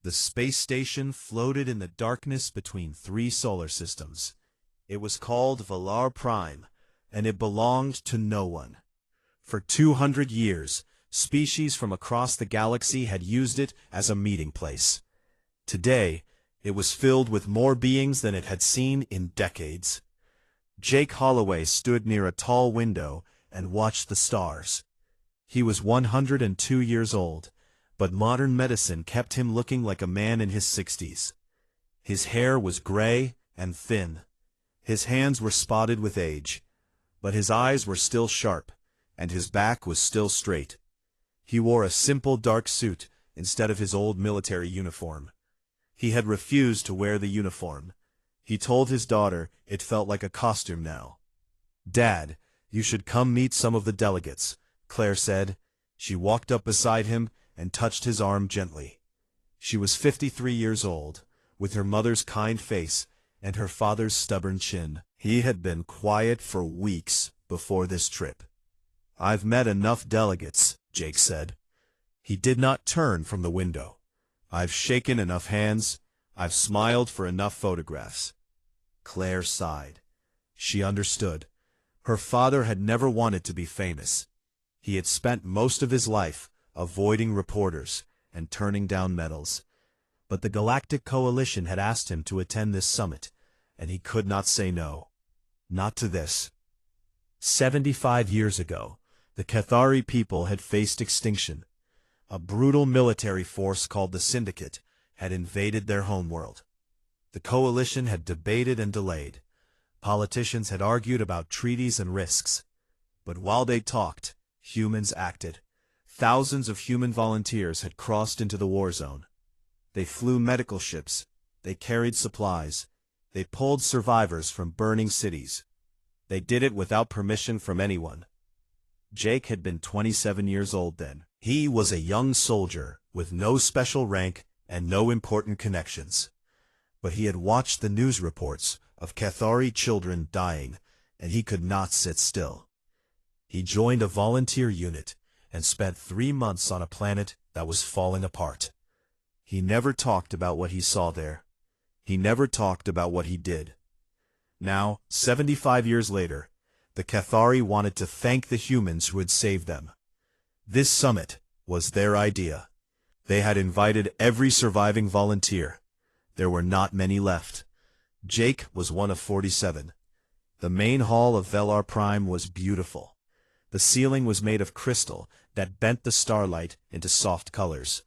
The space station floated in the darkness between three solar systems. It was called Valar Prime, and it belonged to no one. For 200 years, species from across the galaxy had used it as a meeting place. Today, it was filled with more beings than it had seen in decades. Jake Holloway stood near a tall window and watched the stars. He was 102 years old, but modern medicine kept him looking like a man in his 60s. His hair was gray and thin. His hands were spotted with age, but his eyes were still sharp, and his back was still straight. He wore a simple dark suit instead of his old military uniform. He had refused to wear the uniform. He told his daughter it felt like a costume now. "Dad, you should come meet some of the delegates," Claire said. She walked up beside him and touched his arm gently. She was 53 years old, with her mother's kind face and her father's stubborn chin. He had been quiet for weeks before this trip. "I've met enough delegates," Jake said. He did not turn from the window. "I've shaken enough hands. I've smiled for enough photographs." Claire sighed. She understood. Her father had never wanted to be famous. He had spent most of his life avoiding reporters and turning down medals. But the Galactic Coalition had asked him to attend this summit, and he could not say no. Not to this. 75 years ago, the Cathari people had faced extinction. A brutal military force called the Syndicate had invaded their homeworld. The coalition had debated and delayed. Politicians had argued about treaties and risks. But while they talked, humans acted. Thousands of human volunteers had crossed into the war zone. They flew medical ships. They carried supplies. They pulled survivors from burning cities. They did it without permission from anyone. Jake had been 27 years old then. He was a young soldier with no special rank and no important connections. But he had watched the news reports of Cathari children dying, and he could not sit still. He joined a volunteer unit and spent 3 months on a planet that was falling apart. He never talked about what he saw there. He never talked about what he did. Now, 75 years later, the Cathari wanted to thank the humans who had saved them. This summit was their idea. They had invited every surviving volunteer. There were not many left. Jake was one of 47. The main hall of Valar Prime was beautiful. The ceiling was made of crystal that bent the starlight into soft colors.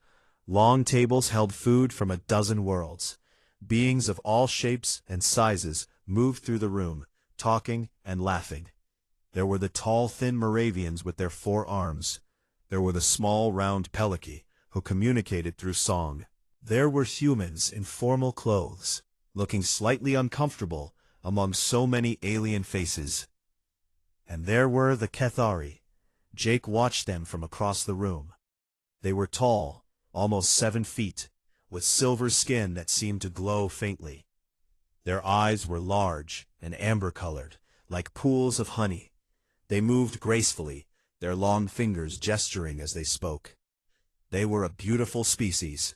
Long tables held food from a dozen worlds. Beings of all shapes and sizes moved through the room, talking and laughing. There were the tall, thin Moravians with their 4 arms. There were the small, round Peliki, who communicated through song. There were humans in formal clothes, looking slightly uncomfortable among so many alien faces. And there were the Cathari. Jake watched them from across the room. They were tall, almost 7 feet, with silver skin that seemed to glow faintly. Their eyes were large and amber-colored, like pools of honey. They moved gracefully, their long fingers gesturing as they spoke. They were a beautiful species.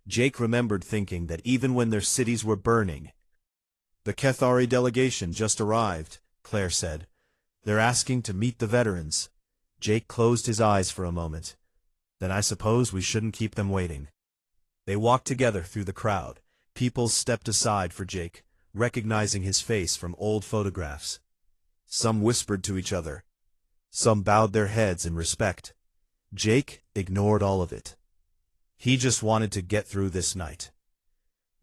Jake remembered thinking that even when their cities were burning. "The Cathari delegation just arrived," Claire said. "They're asking to meet the veterans." Jake closed his eyes for a moment. "Then I suppose we shouldn't keep them waiting." They walked together through the crowd. People stepped aside for Jake, recognizing his face from old photographs. Some whispered to each other. Some bowed their heads in respect. Jake ignored all of it. He just wanted to get through this night.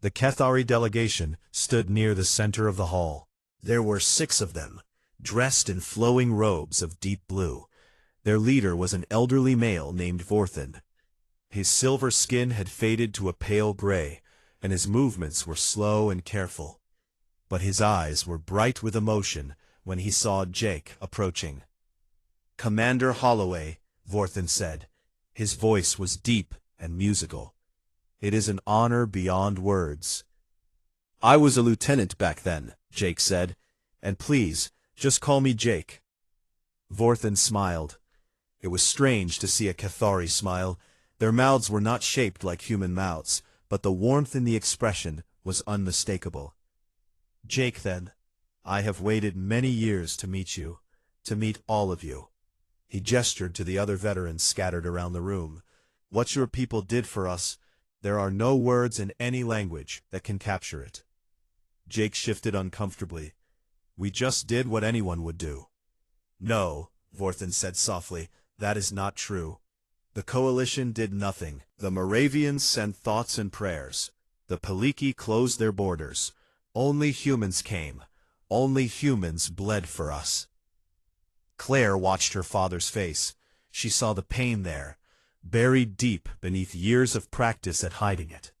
The Cathari delegation stood near the center of the hall. There were 6 of them, dressed in flowing robes of deep blue. Their leader was an elderly male named Vorthen. His silver skin had faded to a pale gray, and his movements were slow and careful. But his eyes were bright with emotion when he saw Jake approaching. "Commander Holloway," Vorthen said. His voice was deep and musical. "It is an honor beyond words." "I was a lieutenant back then," Jake said, "and please, just call me Jake." Vorthen smiled. It was strange to see a Cathari smile. Their mouths were not shaped like human mouths, but the warmth in the expression was unmistakable. "Jake, then, I have waited many years to meet you, to meet all of you." He gestured to the other veterans scattered around the room. "What your people did for us, there are no words in any language that can capture it." Jake shifted uncomfortably. "We just did what anyone would do." "No," Vorthen said softly, "that is not true. The coalition did nothing. The Moravians sent thoughts and prayers. The Peliki closed their borders. Only humans came. Only humans bled for us." Claire watched her father's face. She saw the pain there, buried deep beneath years of practice at hiding it.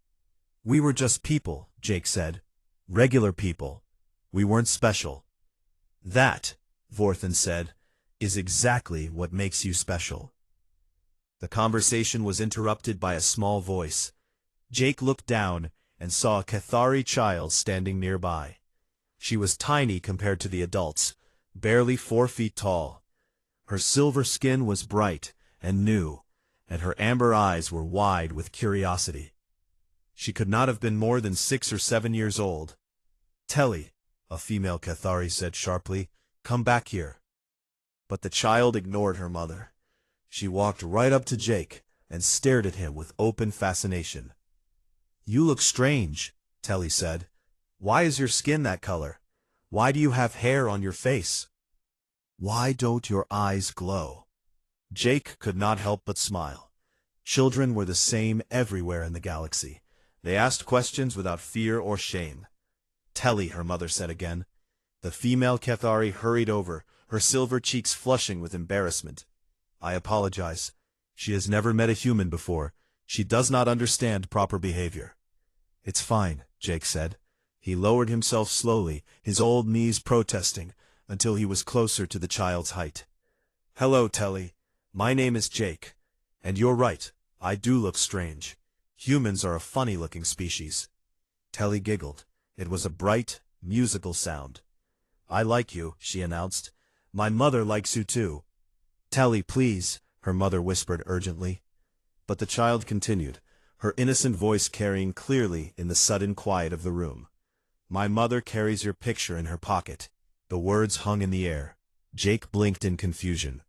"We were just people," Jake said. "Regular people. We weren't special." "That," Vorthen said, "is exactly what makes you special." The conversation was interrupted by a small voice. Jake looked down and saw a Cathari child standing nearby. She was tiny compared to the adults, barely 4 feet tall. Her silver skin was bright and new, and her amber eyes were wide with curiosity. She could not have been more than 6 or 7 years old. "Telly," a female Cathari said sharply, "come back here." But the child ignored her mother. She walked right up to Jake and stared at him with open fascination. "You look strange," Telly said. "Why is your skin that color? Why do you have hair on your face? Why don't your eyes glow?" Jake could not help but smile. Children were the same everywhere in the galaxy. They asked questions without fear or shame. "Telly," her mother said again. The female Cathari hurried over, her silver cheeks flushing with embarrassment. "I apologize. She has never met a human before. She does not understand proper behavior." "It's fine," Jake said. He lowered himself slowly, his old knees protesting, until he was closer to the child's height. "Hello, Telly. My name is Jake. And you're right, I do look strange. Humans are a funny-looking species." Telly giggled. It was a bright, musical sound. "I like you," she announced. "My mother likes you too." "Telly, please," her mother whispered urgently. But the child continued, her innocent voice carrying clearly in the sudden quiet of the room. "My mother carries your picture in her pocket." The words hung in the air. Jake blinked in confusion.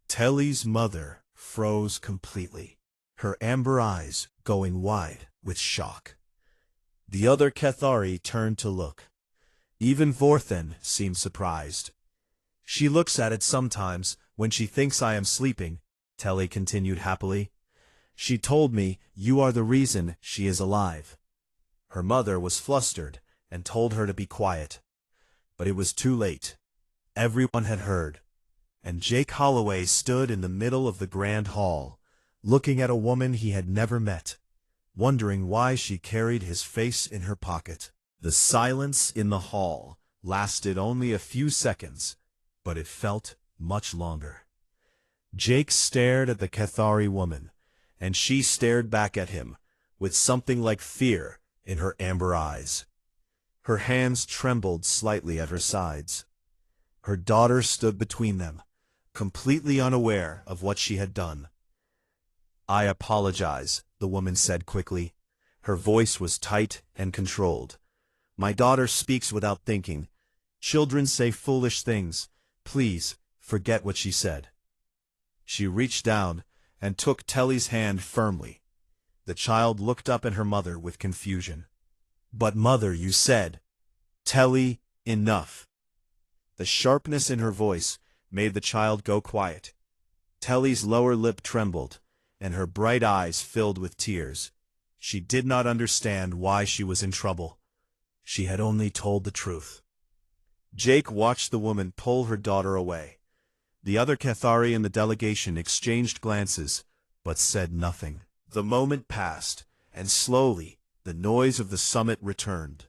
Telly's mother froze completely, her amber eyes going wide with shock. The other Cathari turned to look. Even Vorthen seemed surprised. "She looks at it sometimes when she thinks I am sleeping," Telly continued happily. "She told me you are the reason she is alive." Her mother was flustered and told her to be quiet. But it was too late. Everyone had heard. And Jake Holloway stood in the middle of the grand hall, looking at a woman he had never met, wondering why she carried his face in her pocket. The silence in the hall lasted only a few seconds, but it felt much longer. Jake stared at the Cathari woman, and she stared back at him, with something like fear in her amber eyes. Her hands trembled slightly at her sides. Her daughter stood between them, completely unaware of what she had done. "I apologize," the woman said quickly. Her voice was tight and controlled. "My daughter speaks without thinking. Children say foolish things. Please, forget what she said." She reached down and took Telly's hand firmly. The child looked up at her mother with confusion. "But mother, you said—" "Telly, enough." The sharpness in her voice made the child go quiet. Telly's lower lip trembled, and her bright eyes filled with tears. She did not understand why she was in trouble. She had only told the truth. Jake watched the woman pull her daughter away. The other Cathari in the delegation exchanged glances, but said nothing. The moment passed, and slowly the noise of the summit returned.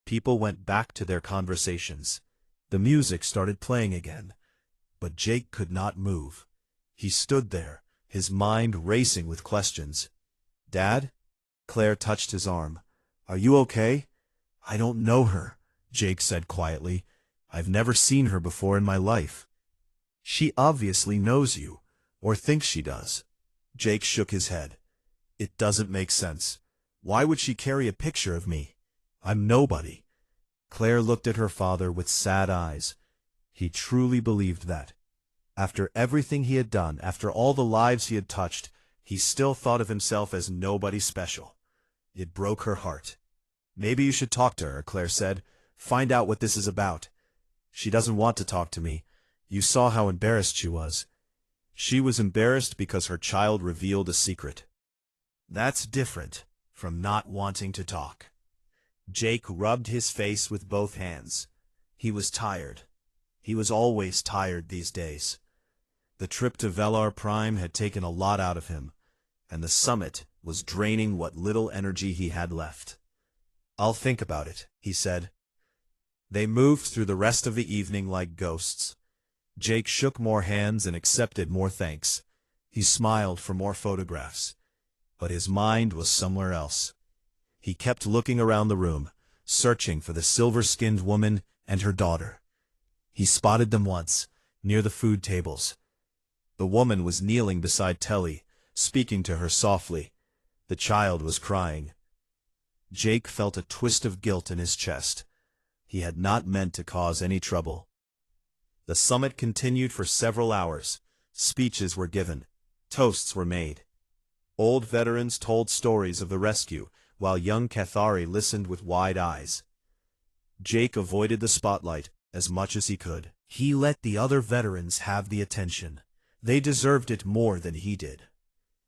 People went back to their conversations. The music started playing again, but Jake could not move. He stood there, his mind racing with questions. "Dad?" Claire touched his arm. "Are you okay?" "I don't know her," Jake said quietly. "I've never seen her before in my life." "She obviously knows you, or thinks she does." Jake shook his head. "It doesn't make sense. Why would she carry a picture of me? I'm nobody. Claire looked at her father with sad eyes. He truly believed that. After everything he had done, after all the lives he had touched, he still thought of himself as nobody special. It broke her heart. Maybe you should talk to her, Claire said. Find out what this is about. She doesn't want to talk to me. You saw how embarrassed she was. She was embarrassed because her child revealed a secret. That's different from not wanting to talk. Jake rubbed his face with both hands. He was tired. He was always tired these days. The trip to Velar Prime had taken a lot out of him, and the summit was draining what little energy he had left. I'll think about it, he said. They moved through the rest of the evening like ghosts. Jake shook more hands and accepted more thanks. He smiled for more photographs. But his mind was somewhere else. He kept looking around the room, searching for the silver-skinned woman and her daughter. He spotted them once, near the food tables. The woman was kneeling beside Telly, speaking to her softly. The child was crying. Jake felt a twist of guilt in his chest. He had not meant to cause any trouble. The summit continued for several hours. Speeches were given. Toasts were made. Old veterans told stories of the rescue, while young Cathari listened with wide eyes. Jake avoided the spotlight as much as he could. He let the other veterans have the attention. They deserved it more than he did.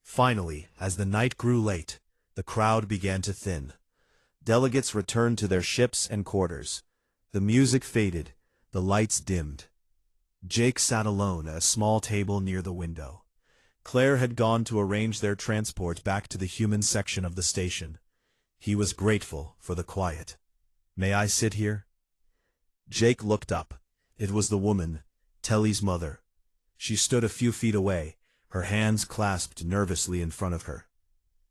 Finally, as the night grew late, the crowd began to thin. Delegates returned to their ships and quarters. The music faded, the lights dimmed. Jake sat alone at a small table near the window. Claire had gone to arrange their transport back to the human section of the station. He was grateful for the quiet. May I sit here? Jake looked up. It was the woman, Telly's mother. She stood a few feet away, her hands clasped nervously in front of her.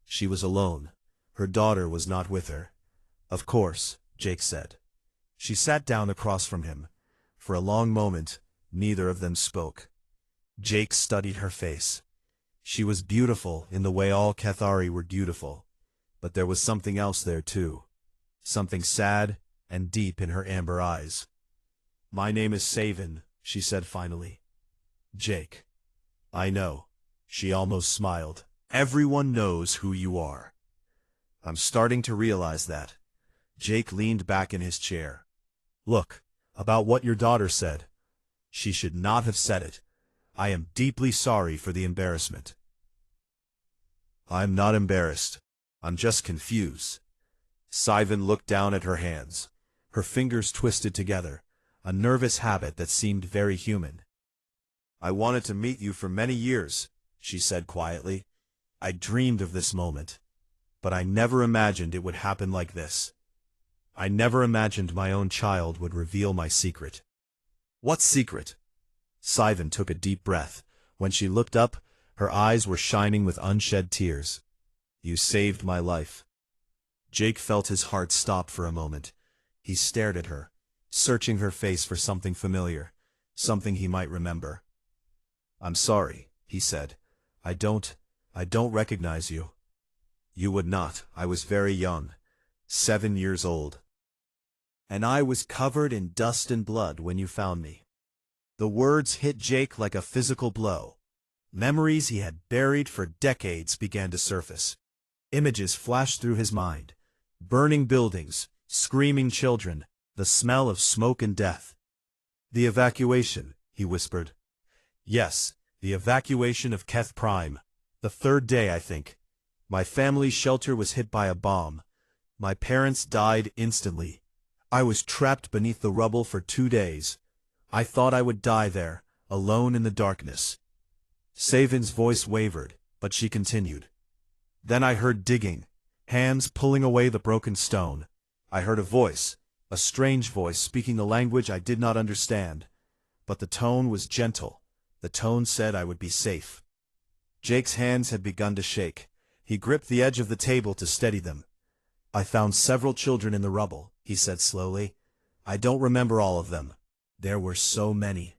She was alone. Her daughter was not with her. Of course, Jake said. She sat down across from him. For a long moment, neither of them spoke. Jake studied her face. She was beautiful in the way all Cathari were beautiful, but there was something else there too. Something sad and deep in her amber eyes. My name is Savin, she said finally. Jake. I know. She almost smiled. Everyone knows who you are. I'm starting to realize that. Jake leaned back in his chair. Look, about what your daughter said. She should not have said it. I am deeply sorry for the embarrassment. I'm not embarrassed. I'm just confused. Savin looked down at her hands. Her fingers twisted together, a nervous habit that seemed very human. I wanted to meet you for many years, she said quietly. I dreamed of this moment. But I never imagined it would happen like this. I never imagined my own child would reveal my secret. What secret? Savin took a deep breath. When she looked up, her eyes were shining with unshed tears. You saved my life. Jake felt his heart stop for a moment. He stared at her, searching her face for something familiar, something he might remember. I'm sorry, he said. I don't recognize you. You would not. I was very young, 7 years old. And I was covered in dust and blood when you found me. The words hit Jake like a physical blow. Memories he had buried for decades began to surface. Images flashed through his mind. Burning buildings, screaming children, the smell of smoke and death. The evacuation, he whispered. Yes, the evacuation of Keth Prime. The third day, I think. My family's shelter was hit by a bomb. My parents died instantly. I was trapped beneath the rubble for 2 days. I thought I would die there, alone in the darkness. Savin's voice wavered, but she continued. Then I heard digging, hands pulling away the broken stone. I heard a voice, a strange voice speaking a language I did not understand. But the tone was gentle. The tone said I would be safe. Jake's hands had begun to shake. He gripped the edge of the table to steady them. I found several children in the rubble, he said slowly. I don't remember all of them. There were so many.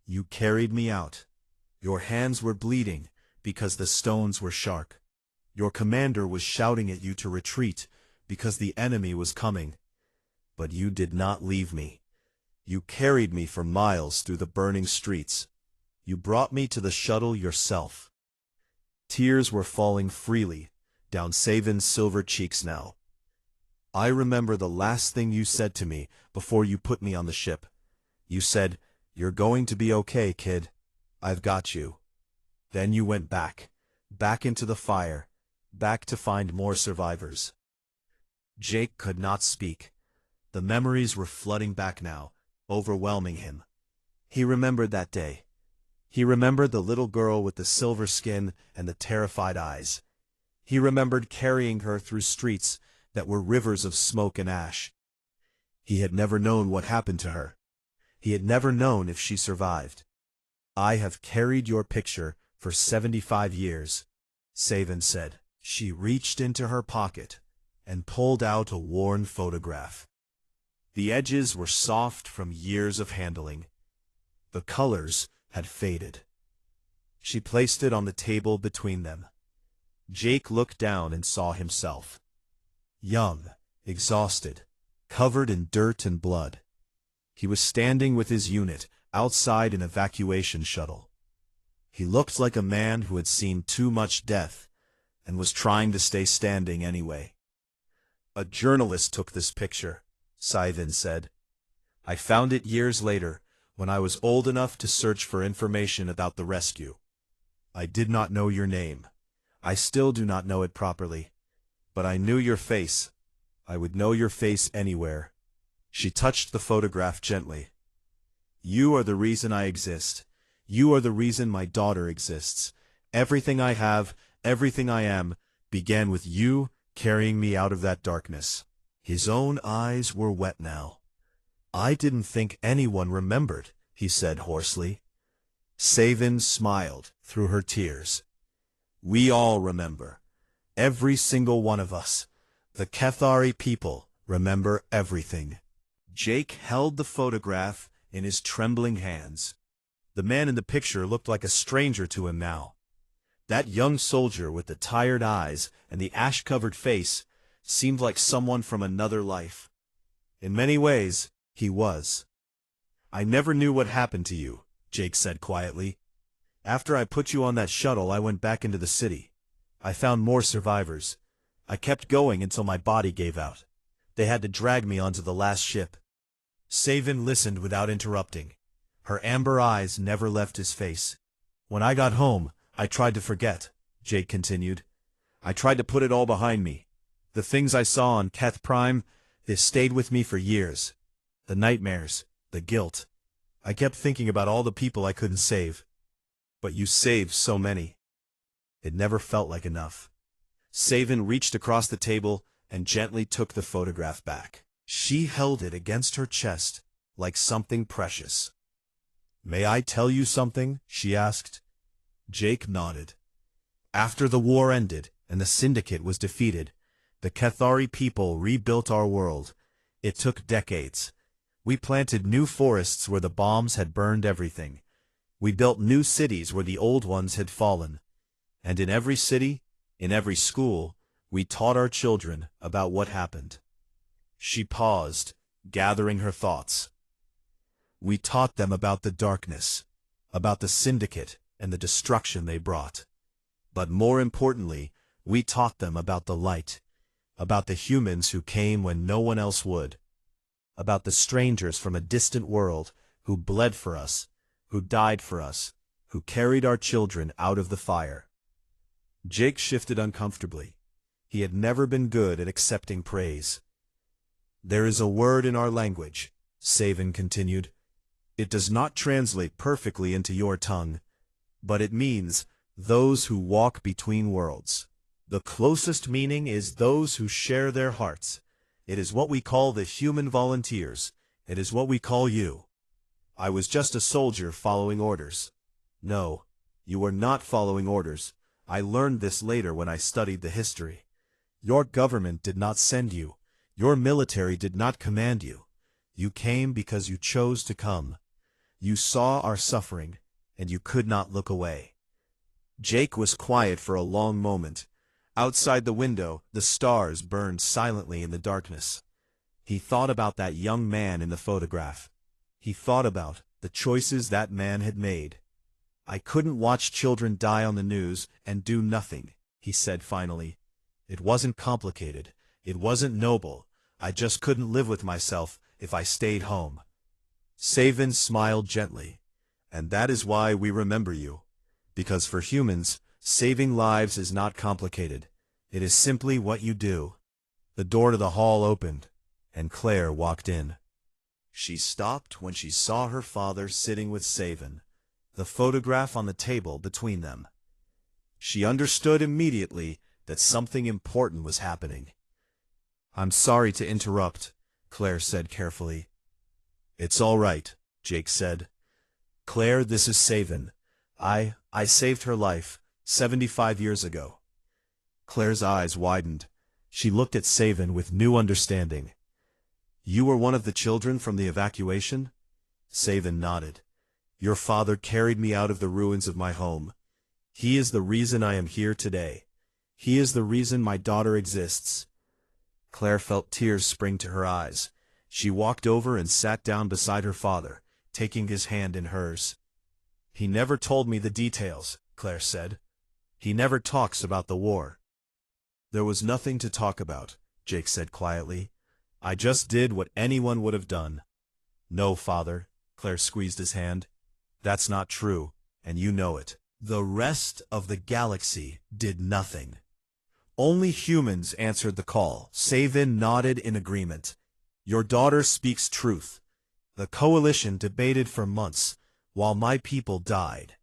You carried me out. Your hands were bleeding because the stones were sharp. Your commander was shouting at you to retreat because the enemy was coming. But you did not leave me. You carried me for miles through the burning streets. You brought me to the shuttle yourself. Tears were falling freely down Savin's silver cheeks now. I remember the last thing you said to me before you put me on the ship. You said, "You're going to be okay, kid. I've got you." Then you went back into the fire, back to find more survivors. Jake could not speak. The memories were flooding back now, overwhelming him. He remembered that day. He remembered the little girl with the silver skin and the terrified eyes. He remembered carrying her through streets that were rivers of smoke and ash. He had never known what happened to her. He had never known if she survived. "I have carried your picture for 75 years, Savin said. She reached into her pocket and pulled out a worn photograph. The edges were soft from years of handling. The colors had faded. She placed it on the table between them. Jake looked down and saw himself. Young, exhausted, covered in dirt and blood. He was standing with his unit outside an evacuation shuttle. He looked like a man who had seen too much death and was trying to stay standing anyway. "A journalist took this picture," Savin said. "I found it years later when I was old enough to search for information about the rescue. I did not know your name. I still do not know it properly. But I knew your face. I would know your face anywhere." She touched the photograph gently. "You are the reason I exist. You are the reason my daughter exists. Everything I have, everything I am, began with you carrying me out of that darkness." His own eyes were wet now. "I didn't think anyone remembered," he said hoarsely. Savin smiled through her tears. "We all remember. Every single one of us. The Cathari people remember everything." Jake held the photograph in his trembling hands. The man in the picture looked like a stranger to him now. That young soldier with the tired eyes and the ash-covered face seemed like someone from another life. In many ways, he was. "I never knew what happened to you," Jake said quietly. "After I put you on that shuttle, I went back into the city. I found more survivors. I kept going until my body gave out. They had to drag me onto the last ship." Savin listened without interrupting. Her amber eyes never left his face. "When I got home, I tried to forget," Jake continued. "I tried to put it all behind me. The things I saw on Keth Prime, they stayed with me for years. The nightmares, the guilt. I kept thinking about all the people I couldn't save. But you saved so many. It never felt like enough." Savin reached across the table and gently took the photograph back. She held it against her chest like something precious. "May I tell you something?" she asked. Jake nodded. "After the war ended and the Syndicate was defeated, the Cathari people rebuilt our world. It took decades. We planted new forests where the bombs had burned everything. We built new cities where the old ones had fallen. And in every city, in every school, we taught our children about what happened." She paused, gathering her thoughts. "We taught them about the darkness, about the Syndicate and the destruction they brought. But more importantly, we taught them about the light, about the humans who came when no one else would, about the strangers from a distant world who bled for us, who died for us, who carried our children out of the fire." Jake shifted uncomfortably. He had never been good at accepting praise. "There is a word in our language," Savin continued. "It does not translate perfectly into your tongue, but it means those who walk between worlds. The closest meaning is those who share their hearts. It is what we call the human volunteers. It is what we call you. I was just a soldier following orders." "No, you were not following orders. I learned this later when I studied the history. Your government did not send you. Your military did not command you. You came because you chose to come. You saw our suffering, and you could not look away." Jake was quiet for a long moment. Outside the window, the stars burned silently in the darkness. He thought about that young man in the photograph. He thought about the choices that man had made. "I couldn't watch children die on the news and do nothing," he said finally. "It wasn't complicated. It wasn't noble. I just couldn't live with myself if I stayed home." Savin smiled gently. "And that is why we remember you. Because for humans, saving lives is not complicated. It is simply what you do." The door to the hall opened, and Claire walked in. She stopped when she saw her father sitting with Savin, the photograph on the table between them. She understood immediately that something important was happening. "I'm sorry to interrupt," Claire said carefully. "It's all right," Jake said. "Claire, this is Savin. I saved her life 75 years ago." Claire's eyes widened. She looked at Savin with new understanding. "You were one of the children from the evacuation?" Savin nodded. "Your father carried me out of the ruins of my home. He is the reason I am here today. He is the reason my daughter exists." Claire felt tears spring to her eyes. She walked over and sat down beside her father, taking his hand in hers. "He never told me the details," Claire said. "He never talks about the war." "There was nothing to talk about," Jake said quietly. "I just did what anyone would have done." "No, father," Claire squeezed his hand. "That's not true, and you know it. The rest of the galaxy did nothing. Only humans answered the call." Savin nodded in agreement. "Your daughter speaks truth. The coalition debated for months, while my people died.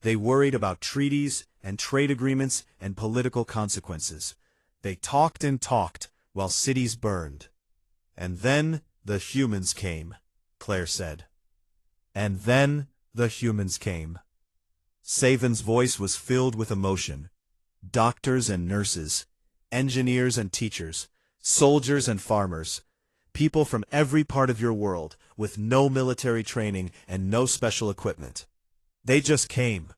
They worried about treaties and trade agreements and political consequences. They talked and talked while cities burned. And then the humans came," Claire said. "And then the humans came." Savin's voice was filled with emotion. "Doctors and nurses, engineers and teachers, soldiers and farmers, people from every part of your world with no military training and no special equipment. They just came.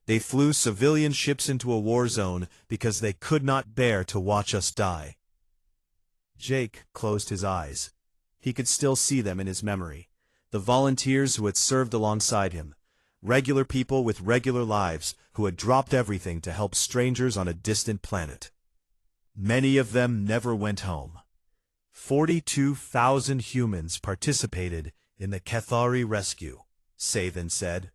They flew civilian ships into a war zone because they could not bear to watch us die." Jake closed his eyes. He could still see them in his memory. The volunteers who had served alongside him. Regular people with regular lives who had dropped everything to help strangers on a distant planet. Many of them never went home. 42,000 humans participated in the Cathari rescue, Savin said.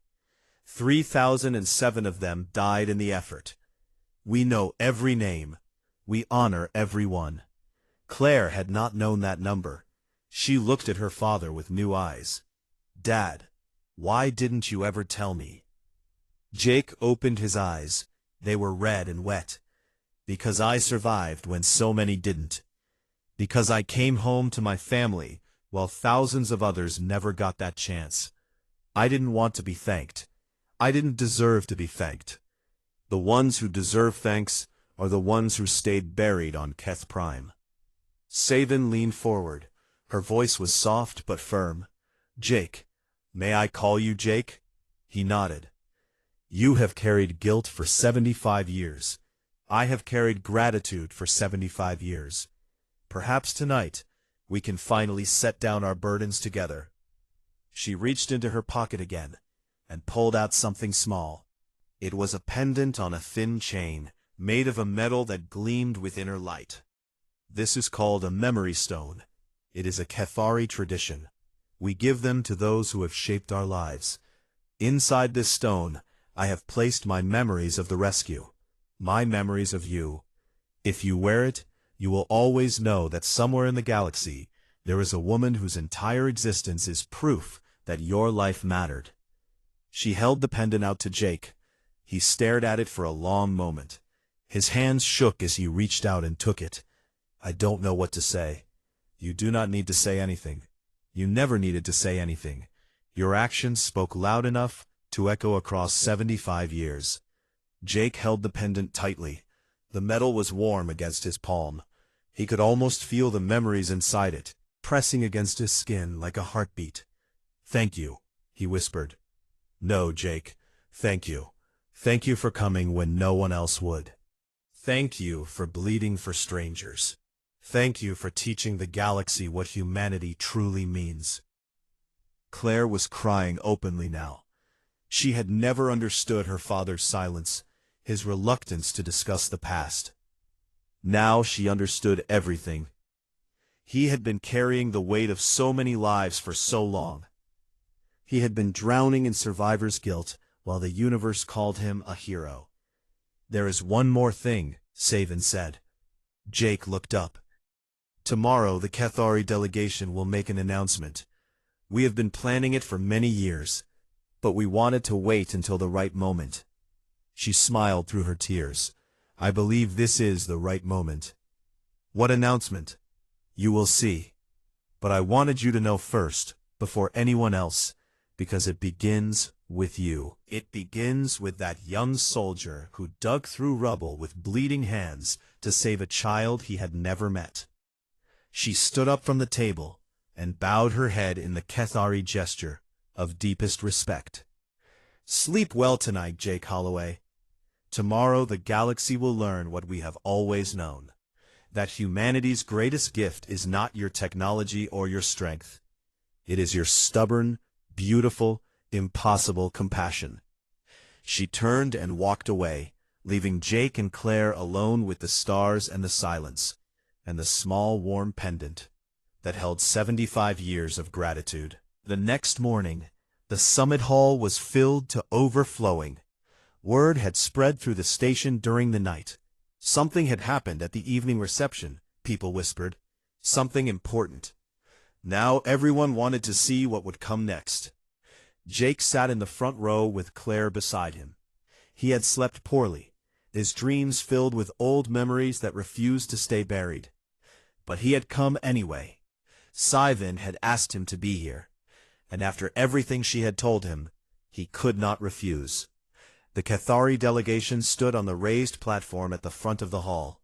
3,007 of them died in the effort. We know every name. We honor every one. Claire had not known that number. She looked at her father with new eyes. "Dad, why didn't you ever tell me?" Jake opened his eyes. They were red and wet. "Because I survived when so many didn't. Because I came home to my family while thousands of others never got that chance. I didn't want to be thanked. I didn't deserve to be thanked. The ones who deserve thanks are the ones who stayed buried on Keth Prime." Savin leaned forward. Her voice was soft but firm. "Jake, may I call you Jake?" He nodded. "You have carried guilt for 75 years. I have carried gratitude for 75 years. Perhaps tonight we can finally set down our burdens together." She reached into her pocket again and pulled out something small. It was a pendant on a thin chain, made of a metal that gleamed with inner light. "This is called a memory stone. It is a Cathari tradition. We give them to those who have shaped our lives. Inside this stone, I have placed my memories of the rescue, my memories of you. If you wear it, you will always know that somewhere in the galaxy, there is a woman whose entire existence is proof that your life mattered." She held the pendant out to Jake. He stared at it for a long moment. His hands shook as he reached out and took it. "I don't know what to say." "You do not need to say anything. You never needed to say anything. Your actions spoke loud enough to echo across 75 years. Jake held the pendant tightly. The metal was warm against his palm. He could almost feel the memories inside it, pressing against his skin like a heartbeat. "Thank you," he whispered. "No, Jake. Thank you. Thank you for coming when no one else would." Thank you for bleeding for strangers. Thank you for teaching the galaxy what humanity truly means. Claire was crying openly now. She had never understood her father's silence, his reluctance to discuss the past. Now she understood everything. He had been carrying the weight of so many lives for so long. He had been drowning in survivor's guilt while the universe called him a hero. There is one more thing, Savan said. Jake looked up. Tomorrow the Cathari delegation will make an announcement. We have been planning it for many years, but we wanted to wait until the right moment. She smiled through her tears. I believe this is the right moment. What announcement? You will see. But I wanted you to know first, before anyone else, because it begins with you. It begins with that young soldier who dug through rubble with bleeding hands to save a child he had never met. She stood up from the table and bowed her head in the Cathari gesture of deepest respect. Sleep well tonight, Jake Holloway. Tomorrow the galaxy will learn what we have always known, that humanity's greatest gift is not your technology or your strength. It is your stubborn, beautiful, impossible compassion. She turned and walked away, leaving Jake and Claire alone with the stars and the silence, and the small warm pendant that held 75 years of gratitude. The next morning, the summit hall was filled to overflowing. Word had spread through the station during the night. Something had happened at the evening reception, people whispered. Something important. Now everyone wanted to see what would come next. Jake sat in the front row with Claire beside him. He had slept poorly, his dreams filled with old memories that refused to stay buried. But he had come anyway. Savan had asked him to be here, and after everything she had told him, he could not refuse. The Cathari delegation stood on the raised platform at the front of the hall.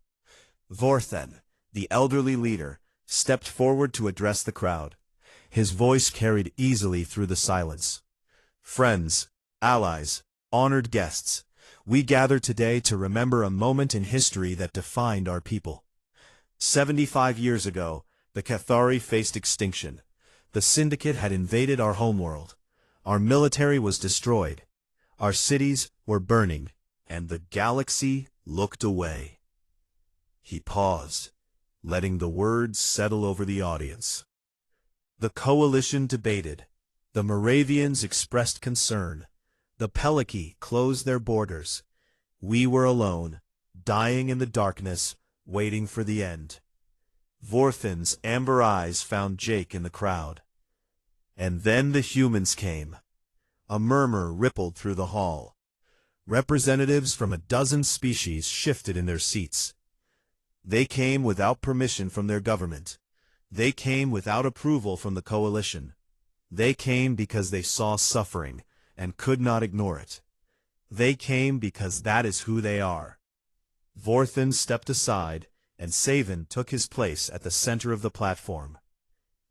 Vorthen, the elderly leader, stepped forward to address the crowd. His voice carried easily through the silence. Friends, allies, honored guests, we gather today to remember a moment in history that defined our people. 75 years ago, the Cathari faced extinction. The Syndicate had invaded our homeworld. Our military was destroyed. Our cities were burning, and the galaxy looked away. He paused, letting the words settle over the audience. The coalition debated. The Moravians expressed concern. The Peliki closed their borders. We were alone, dying in the darkness, waiting for the end. Vorthen's amber eyes found Jake in the crowd. And then the humans came. A murmur rippled through the hall. Representatives from a dozen species shifted in their seats. They came without permission from their government. They came without approval from the coalition. They came because they saw suffering and could not ignore it. They came because that is who they are. Vorthen stepped aside, and Savan took his place at the center of the platform.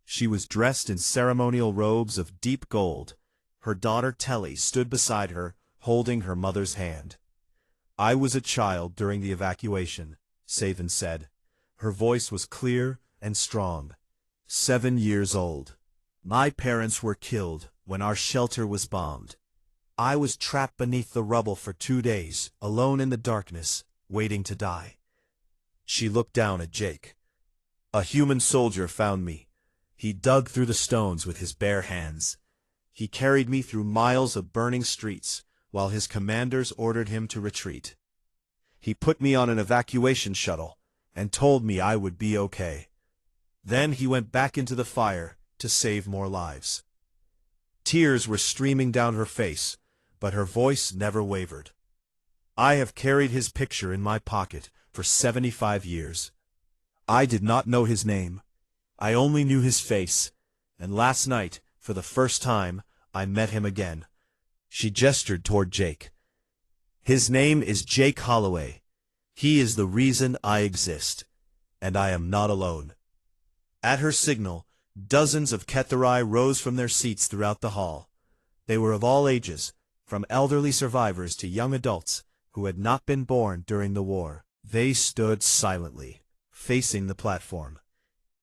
She was dressed in ceremonial robes of deep gold. Her daughter Telly stood beside her, holding her mother's hand. I was a child during the evacuation, Savan said. Her voice was clear and strong. 7 years old. My parents were killed when our shelter was bombed. I was trapped beneath the rubble for 2 days, alone in the darkness, waiting to die. She looked down at Jake. A human soldier found me. He dug through the stones with his bare hands. He carried me through miles of burning streets, while his commanders ordered him to retreat. He put me on an evacuation shuttle, and told me I would be okay. Then he went back into the fire to save more lives. Tears were streaming down her face, but her voice never wavered. I have carried his picture in my pocket for 75 years. I did not know his name. I only knew his face, and last night, for the first time, I met him again. She gestured toward Jake. His name is Jake Holloway. He is the reason I exist, and I am not alone. At her signal, dozens of Cathari rose from their seats throughout the hall. They were of all ages, from elderly survivors to young adults who had not been born during the war. They stood silently, facing the platform.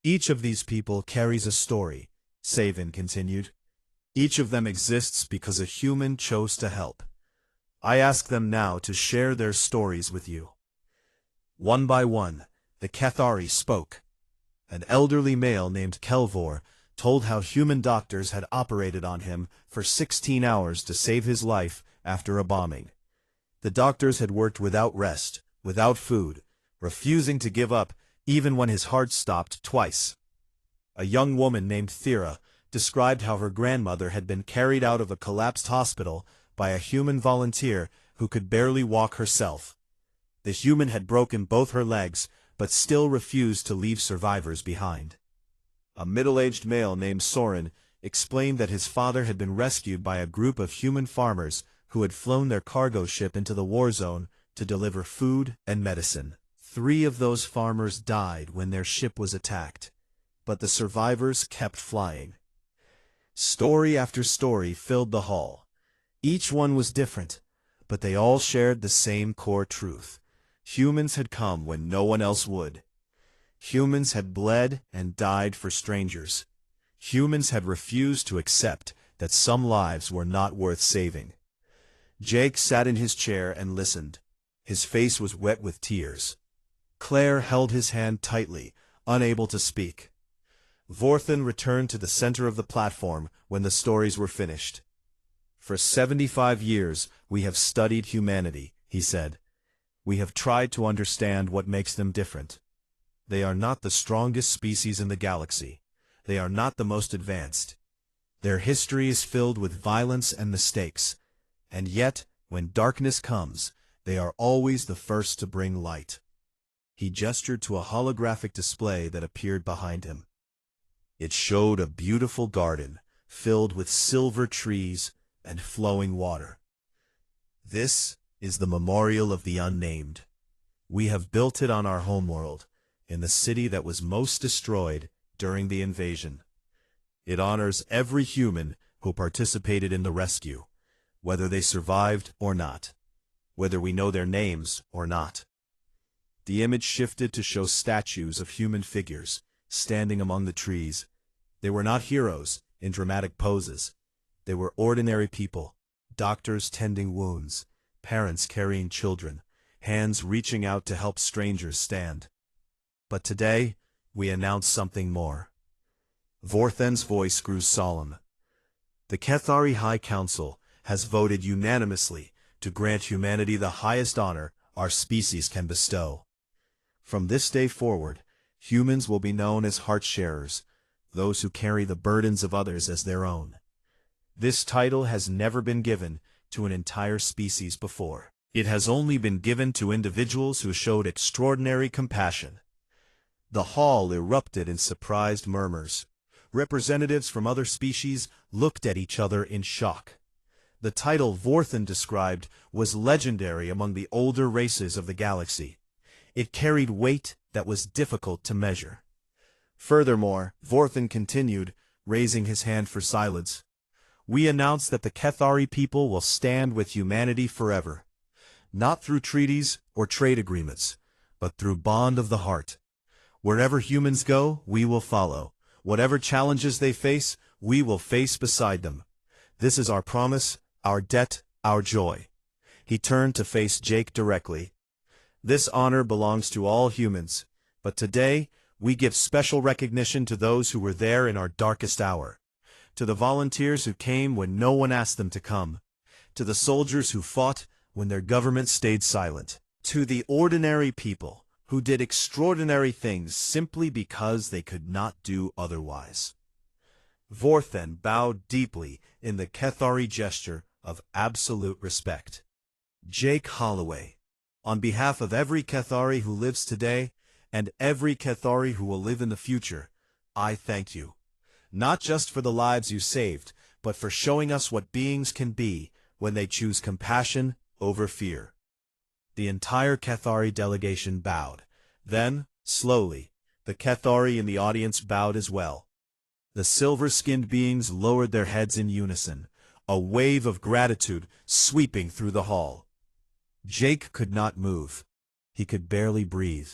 Each of these people carries a story, Savin continued. Each of them exists because a human chose to help. I ask them now to share their stories with you. One by one, the Cathari spoke. An elderly male named Kelvor told how human doctors had operated on him for 16 hours to save his life after a bombing. The doctors had worked without rest, without food, refusing to give up even when his heart stopped twice. A young woman named Thera described how her grandmother had been carried out of a collapsed hospital by a human volunteer who could barely walk herself. The human had broken both her legs, but still refused to leave survivors behind. A middle-aged male named Soren explained that his father had been rescued by a group of human farmers who had flown their cargo ship into the war zone to deliver food and medicine. 3 of those farmers died when their ship was attacked, but the survivors kept flying. Story after story filled the hall. Each one was different, but they all shared the same core truth. Humans had come when no one else would. Humans had bled and died for strangers. Humans had refused to accept that some lives were not worth saving. Jake sat in his chair and listened. His face was wet with tears. Claire held his hand tightly, unable to speak. Vorthen returned to the center of the platform when the stories were finished. For 75 years we have studied humanity, he said. We have tried to understand what makes them different. They are not the strongest species in the galaxy. They are not the most advanced. Their history is filled with violence and mistakes. And yet, when darkness comes, they are always the first to bring light. He gestured to a holographic display that appeared behind him. It showed a beautiful garden, filled with silver trees and flowing water. This is the Memorial of the Unnamed. We have built it on our homeworld, in the city that was most destroyed during the invasion. It honors every human who participated in the rescue, whether they survived or not, whether we know their names or not. The image shifted to show statues of human figures, standing among the trees. They were not heroes in dramatic poses. They were ordinary people, doctors tending wounds, parents carrying children, hands reaching out to help strangers stand. But today, we announce something more. Vorthen's voice grew solemn. The Cathari High Council has voted unanimously to grant humanity the highest honor our species can bestow. From this day forward, humans will be known as heart-sharers, those who carry the burdens of others as their own. This title has never been given to an entire species before. It has only been given to individuals who showed extraordinary compassion. The hall erupted in surprised murmurs. Representatives from other species looked at each other in shock. The title Vorthen described was legendary among the older races of the galaxy. It carried weight that was difficult to measure. Furthermore, Vorthen continued, raising his hand for silence. We announce that the Cathari people will stand with humanity forever, not through treaties or trade agreements, but through bond of the heart. Wherever humans go, we will follow. Whatever challenges they face, we will face beside them. This is our promise, our debt, our joy. He turned to face Jake directly. This honor belongs to all humans, but today we give special recognition to those who were there in our darkest hour. To the volunteers who came when no one asked them to come. To the soldiers who fought when their government stayed silent. To the ordinary people who did extraordinary things simply because they could not do otherwise. Vorthen bowed deeply in the Cathari gesture of absolute respect. Jake Holloway, on behalf of every Cathari who lives today, and every Cathari who will live in the future, I thank you. Not just for the lives you saved, but for showing us what beings can be when they choose compassion over fear. The entire Cathari delegation bowed. Then, slowly, the Cathari in the audience bowed as well. The silver-skinned beings lowered their heads in unison, a wave of gratitude sweeping through the hall. Jake could not move. He could barely breathe.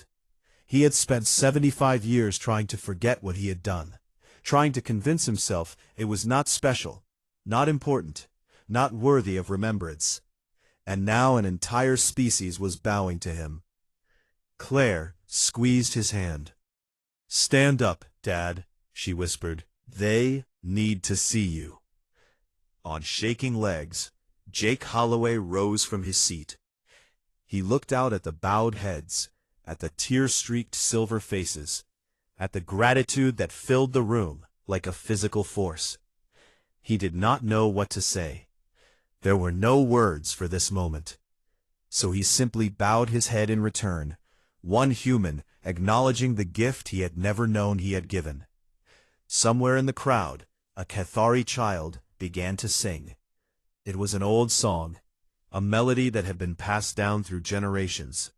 He had spent 75 years trying to forget what he had done, trying to convince himself it was not special, not important, not worthy of remembrance. And now an entire species was bowing to him. Claire squeezed his hand. "Stand up, Dad," she whispered. "They need to see you." On shaking legs, Jake Holloway rose from his seat. He looked out at the bowed heads, at the tear-streaked silver faces, at the gratitude that filled the room like a physical force. He did not know what to say. There were no words for this moment. So he simply bowed his head in return, one human acknowledging the gift he had never known he had given. Somewhere in the crowd, a Cathari child began to sing. It was an old song, a melody that had been passed down through generations.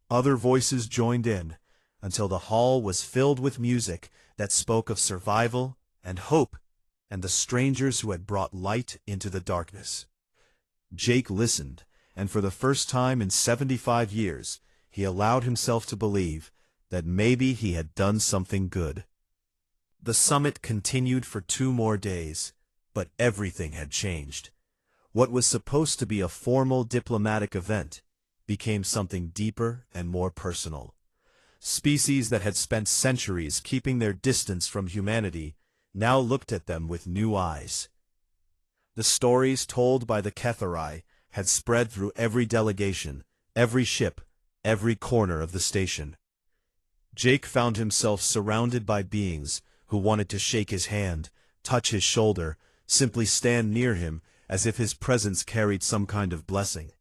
Other voices joined in, until the hall was filled with music that spoke of survival and hope and the strangers who had brought light into the darkness. Jake listened, and for the first time in 75 years, he allowed himself to believe that maybe he had done something good. The summit continued for 2 more days, but everything had changed. What was supposed to be a formal diplomatic event became something deeper and more personal. Species that had spent centuries keeping their distance from humanity now looked at them with new eyes. The stories told by the Cathari had spread through every delegation, every ship, every corner of the station. Jake found himself surrounded by beings who wanted to shake his hand, touch his shoulder, simply stand near him as if his presence carried some kind of blessing.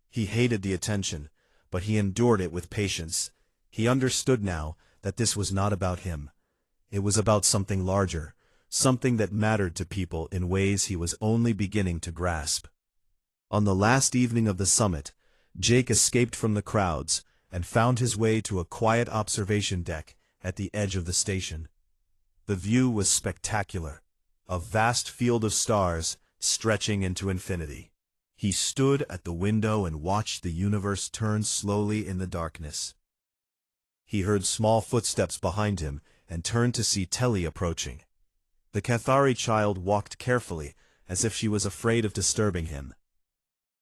He hated the attention, but he endured it with patience. He understood now that this was not about him. It was about something larger, something that mattered to people in ways he was only beginning to grasp. On the last evening of the summit, Jake escaped from the crowds and found his way to a quiet observation deck at the edge of the station. The view was spectacular, a vast field of stars stretching into infinity. He stood at the window and watched the universe turn slowly in the darkness. He heard small footsteps behind him and turned to see Telly approaching. The Cathari child walked carefully, as if she was afraid of disturbing him.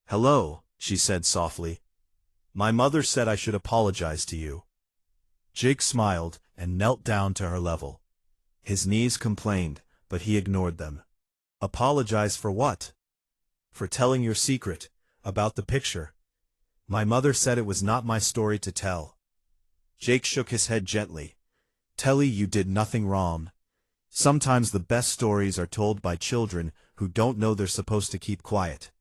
"Hello," she said softly. "My mother said I should apologize to you." Jake smiled and knelt down to her level. His knees complained, but he ignored them. "Apologize for what?" "For telling your secret, about the picture. My mother said it was not my story to tell." Jake shook his head gently. "Telly, you did nothing wrong. Sometimes the best stories are told by children who don't know they're supposed to keep quiet."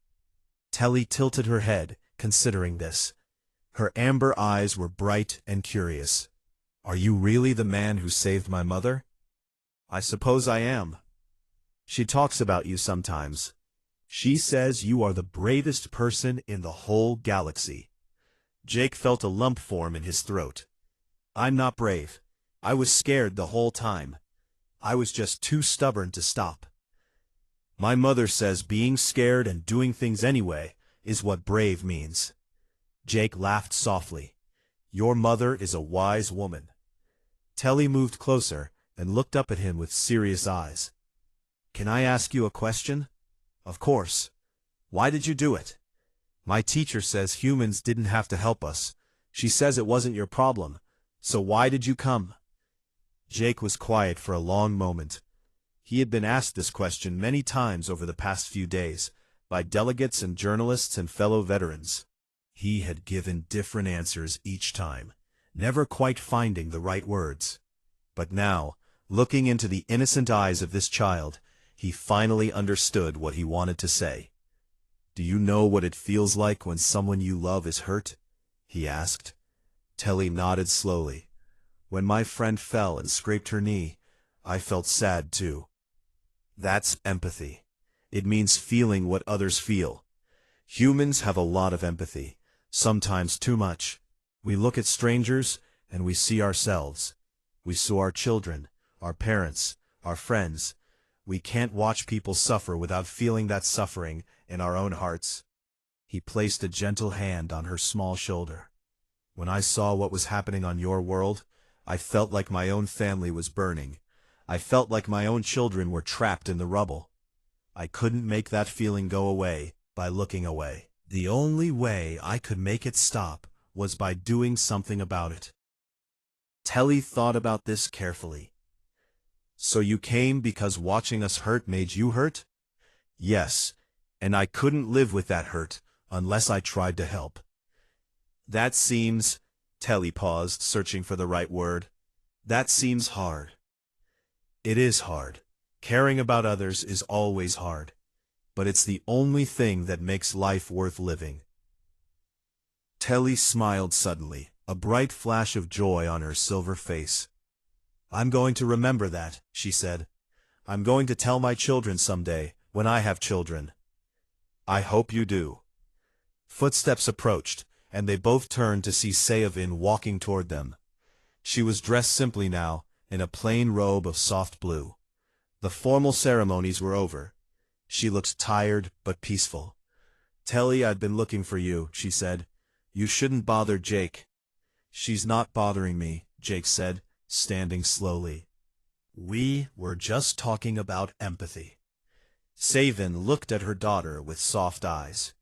Telly tilted her head, considering this. Her amber eyes were bright and curious. "Are you really the man who saved my mother?" "I suppose I am. She talks about you sometimes. She says you are the bravest person in the whole galaxy." Jake felt a lump form in his throat. "I'm not brave. I was scared the whole time. I was just too stubborn to stop. My mother says being scared and doing things anyway is what brave means." Jake laughed softly. "Your mother is a wise woman." Telly moved closer and looked up at him with serious eyes. "Can I ask you a question?" "Of course. Why did you do it?" "My teacher says humans didn't have to help us. She says it wasn't your problem. So why did you come?" Jake was quiet for a long moment. He had been asked this question many times over the past few days, by delegates and journalists and fellow veterans. He had given different answers each time, never quite finding the right words. But now, looking into the innocent eyes of this child, he finally understood what he wanted to say. "Do you know what it feels like when someone you love is hurt?" he asked. Telly nodded slowly. "When my friend fell and scraped her knee, I felt sad too." That's empathy. It means feeling what others feel. Humans have a lot of empathy, sometimes too much. We look at strangers and we see ourselves. We saw our children, our parents, our friends. We can't watch people suffer without feeling that suffering in our own hearts. He placed a gentle hand on her small shoulder. When I saw what was happening on your world, I felt like my own family was burning. I felt like my own children were trapped in the rubble. I couldn't make that feeling go away by looking away. The only way I could make it stop was by doing something about it. Telly thought about this carefully. So you came because watching us hurt made you hurt? Yes, and I couldn't live with that hurt unless I tried to help. That seems... Telly paused, searching for the right word. That seems hard. It is hard. Caring about others is always hard. But it's the only thing that makes life worth living. Telly smiled suddenly, a bright flash of joy on her silver face. I'm going to remember that, she said. I'm going to tell my children someday, when I have children. I hope you do. Footsteps approached, and they both turned to see Sayavin walking toward them. She was dressed simply now, in a plain robe of soft blue. The formal ceremonies were over. She looked tired but peaceful. Telly, I'd been looking for you, she said. You shouldn't bother Jake. She's not bothering me, Jake said, standing slowly. We were just talking about empathy. Savin looked at her daughter with soft eyes.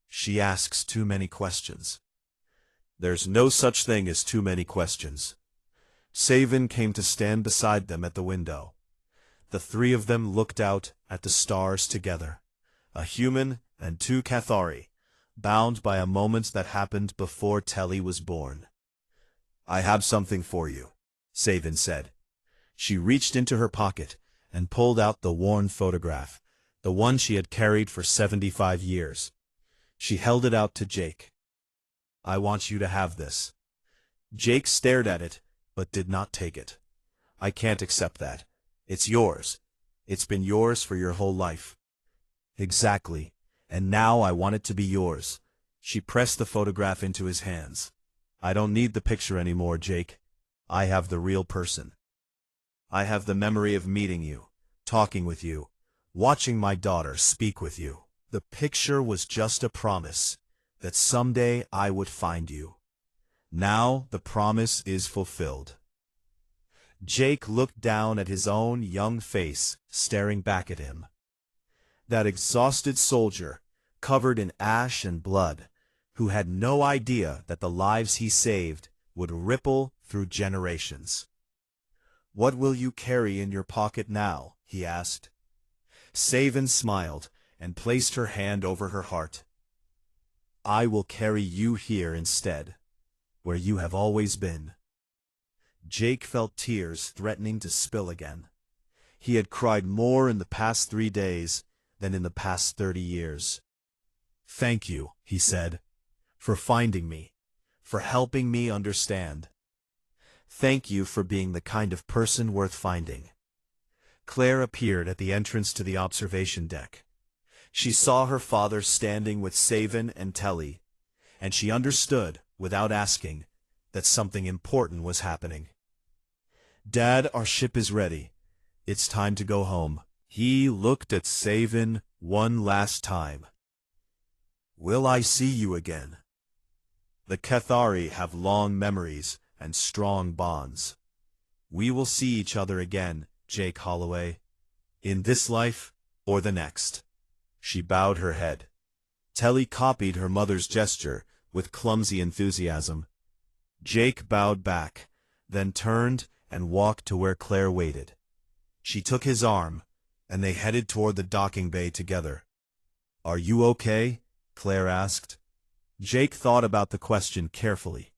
She asks too many questions. There's no such thing as too many questions. Savin came to stand beside them at the window. The three of them looked out at the stars together. A human and two Cathari, bound by a moment that happened before Telly was born. I have something for you, Savin said. She reached into her pocket and pulled out the worn photograph, the one she had carried for 75 years. She held it out to Jake. I want you to have this. Jake stared at it, but did not take it. I can't accept that. It's yours. It's been yours for your whole life. Exactly. And now I want it to be yours. She pressed the photograph into his hands. I don't need the picture anymore, Jake. I have the real person. I have the memory of meeting you, talking with you, watching my daughter speak with you. The picture was just a promise that someday I would find you. Now the promise is fulfilled. Jake looked down at his own young face, staring back at him. That exhausted soldier, covered in ash and blood, who had no idea that the lives he saved would ripple through generations. What will you carry in your pocket now? He asked. Savin smiled and placed her hand over her heart. I will carry you here instead, where you have always been. Jake felt tears threatening to spill again. He had cried more in the past 3 days than in the past 30 years. Thank you, he said, for finding me, for helping me understand. Thank you for being the kind of person worth finding. Claire appeared at the entrance to the observation deck. She saw her father standing with Savin and Telly, and she understood, without asking, that something important was happening. Dad, our ship is ready. It's time to go home. He looked at Savin one last time. Will I see you again? The Cathari have long memories and strong bonds. We will see each other again, Jake Holloway, in this life or the next. She bowed her head. Telly copied her mother's gesture with clumsy enthusiasm. Jake bowed back, then turned and walked to where Claire waited. She took his arm, and they headed toward the docking bay together. Are you okay? Claire asked. Jake thought about the question carefully.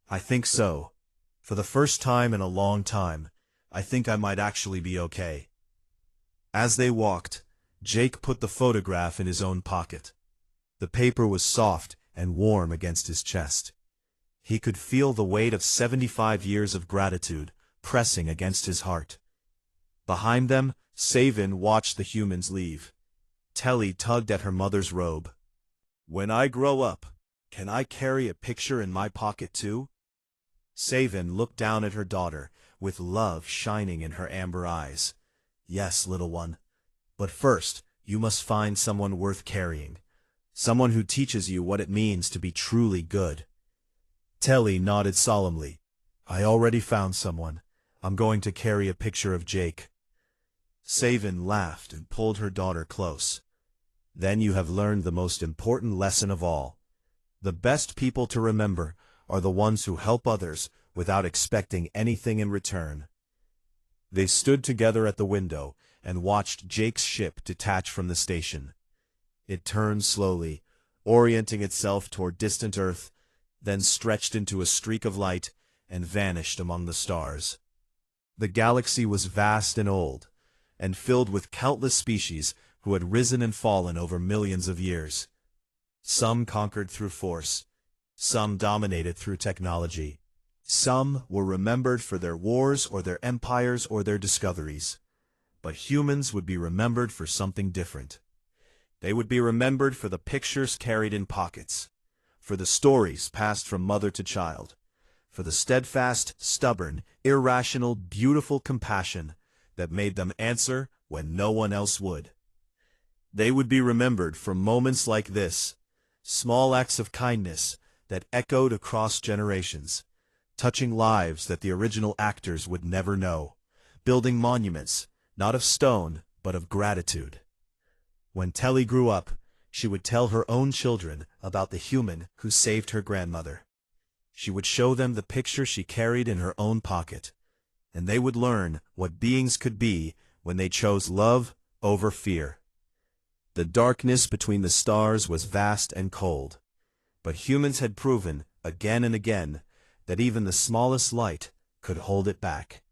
I think so. For the first time in a long time, I think I might actually be okay. As they walked, Jake put the photograph in his own pocket. The paper was soft and warm against his chest. He could feel the weight of 75 years of gratitude pressing against his heart. Behind them, Savin watched the humans leave. Telly tugged at her mother's robe. When I grow up, can I carry a picture in my pocket too? Savin looked down at her daughter, with love shining in her amber eyes. Yes, little one. But first, you must find someone worth carrying. Someone who teaches you what it means to be truly good. Telly nodded solemnly. I already found someone. I'm going to carry a picture of Jake. Savin laughed and pulled her daughter close. Then you have learned the most important lesson of all. The best people to remember are the ones who help others without expecting anything in return. They stood together at the window and watched Jake's ship detach from the station. It turned slowly, orienting itself toward distant Earth, then stretched into a streak of light and vanished among the stars. The galaxy was vast and old, and filled with countless species who had risen and fallen over millions of years. Some conquered through force, some dominated through technology. Some were remembered for their wars or their empires or their discoveries. But humans would be remembered for something different. They would be remembered for the pictures carried in pockets, for the stories passed from mother to child, for the steadfast, stubborn, irrational, beautiful compassion that made them answer when no one else would. They would be remembered for moments like this, small acts of kindness that echoed across generations, touching lives that the original actors would never know, building monuments, not of stone, but of gratitude. When Telly grew up, she would tell her own children about the human who saved her grandmother. She would show them the picture she carried in her own pocket, and they would learn what beings could be when they chose love over fear. The darkness between the stars was vast and cold, but humans had proven, again and again, that even the smallest light could hold it back.